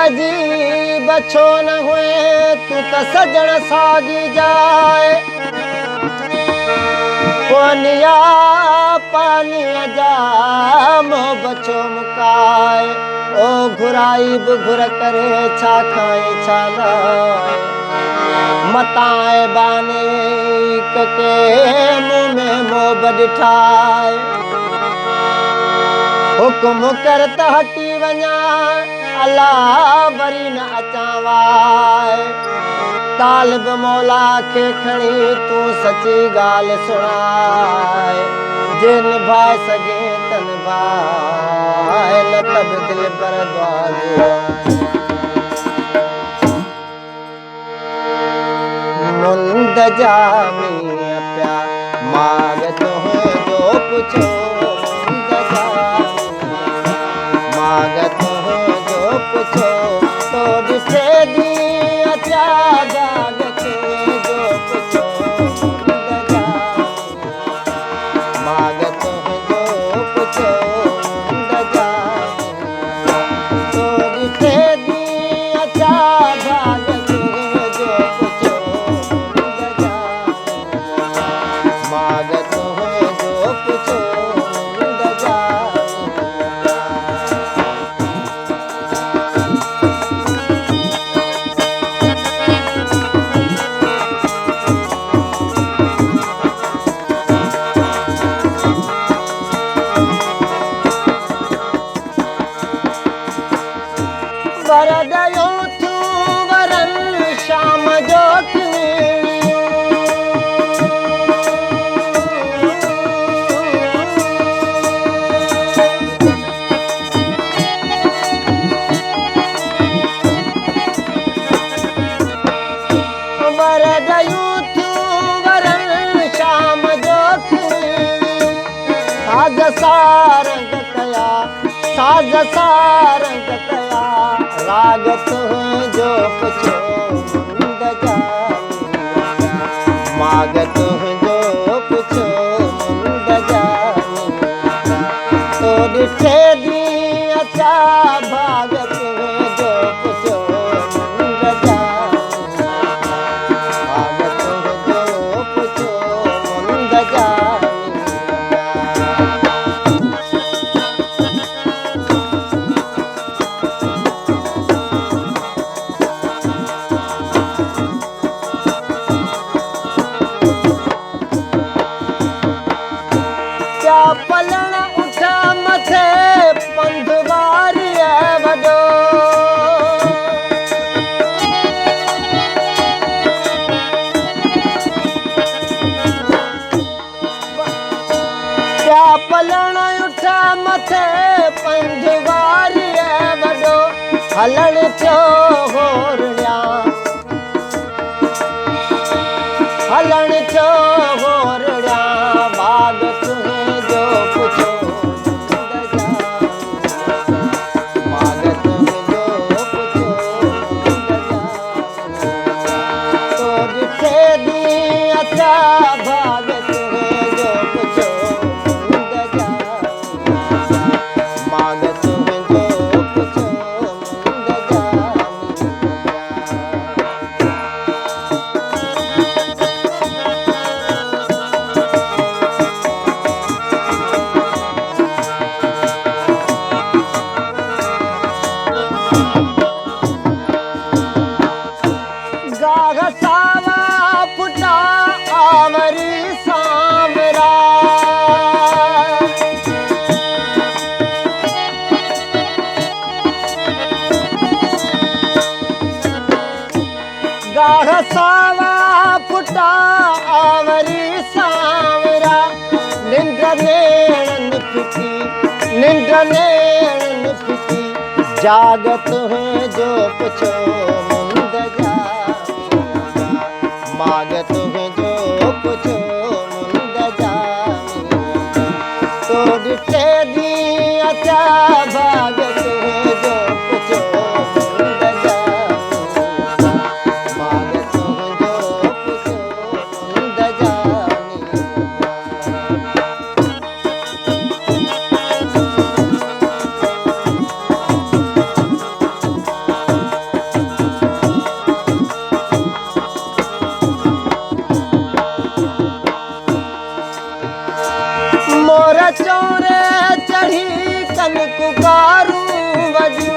अजीब छो न हुए तू त सजण सागी जाए पोनिया पानी जा मोहब्बत छो मुकाए ओ घुराई घुर करे छा खाए छा लाए मताए बाने के मुंह में मोहब्बत ठाए हुक्म कर त हटी वञा अल्लाह वरी न अचावाए तालिब मौला के खणी तू सची गाल सुनाए जे निभाए सके त निभाए न तब दिल पर दुआ मुंद जामी प्या माग तुहे जो पुछो मुंद जामी माग तुहे जो पुछो तो जिसे दी अच्छा जाग के जो पुछो मुंद जामी माग तुहे जो पुछो मुंद जामी तो जिसे दी अच्छा जाग के जो पुछो मुंद जामी माग तुहे जो पुछो मुंद जामी वरदयो तू वरन शाम जो वरदयो तू वरन शाम जो साज सारंग कया साज सारंग कया लागत जो पुछो मुंद जामी मागत जो पुछो मुंद जामी तो ॾिठे दी अच्छा भागत जो पुछो मुंद जामी भागत जो पुछो मुंद जामी क्या पलण उठा मथे पंधवारी वॾो क्या पलण उठा मथे पंधवारी वॾो हलण थियो होरण्या हलण थियो होरण्या भाग तुहे जो पुछो मुंद जामी माग तुहे जो पुछो मुंद जामी तो ॾिठे दी अच्छा भाग तुहे जो पुछो मुंद जामी माग तुहे जो पुछो मुंद जामी सावा फुटा आवरी सांवरा निंड नेण फिकी निंड नेण फिकी जागत है जो पुछो मुंद जा मागत है जो पुछो मुंद जा तो डिठे दी अच्छा भागत है जो पुछो मुंद जा मागत है जो पुछो मुंद जा मोर चौरे चढ़ी कनकुकारू वजू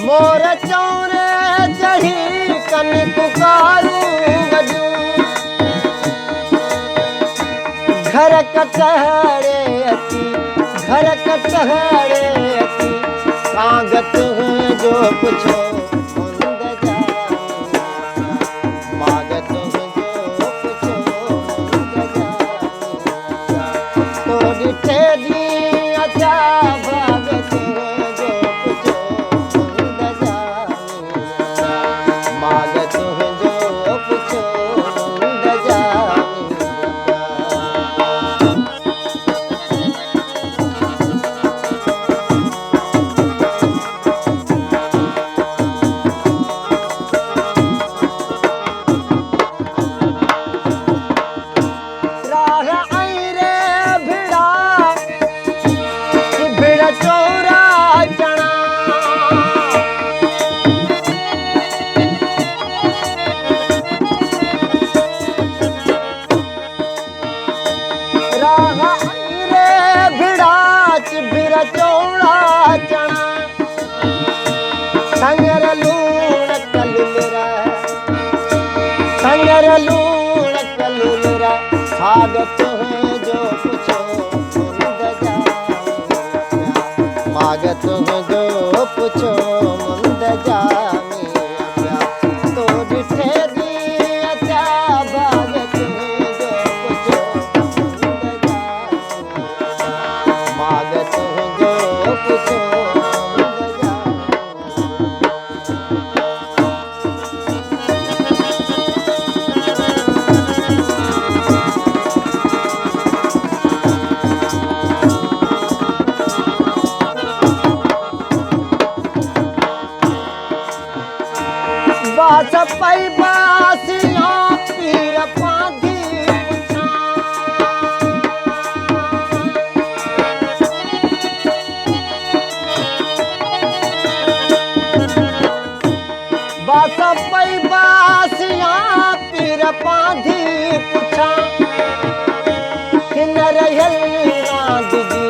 मोर चौरे चढ़ी कनकुकारू वजू घर कटहरे अति घर कटहरे अति कागत है जो पुछो चौड़ा चना संगर लूण कलुलरा संगर लूण कलुलरा सागत है जो पुछो मुंद जा मागत है जो पुछो मुंद जा तो डिठे दी अच्छा भागत है जो पुछो मुंद जा मागत है जो पुछो मुंद जा बास पई बासियां पीर पाधी बास पई बासियां पीर पाधी पुछा हिन रहल रांद जी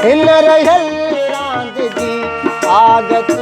हिन रहल रांद जी आगत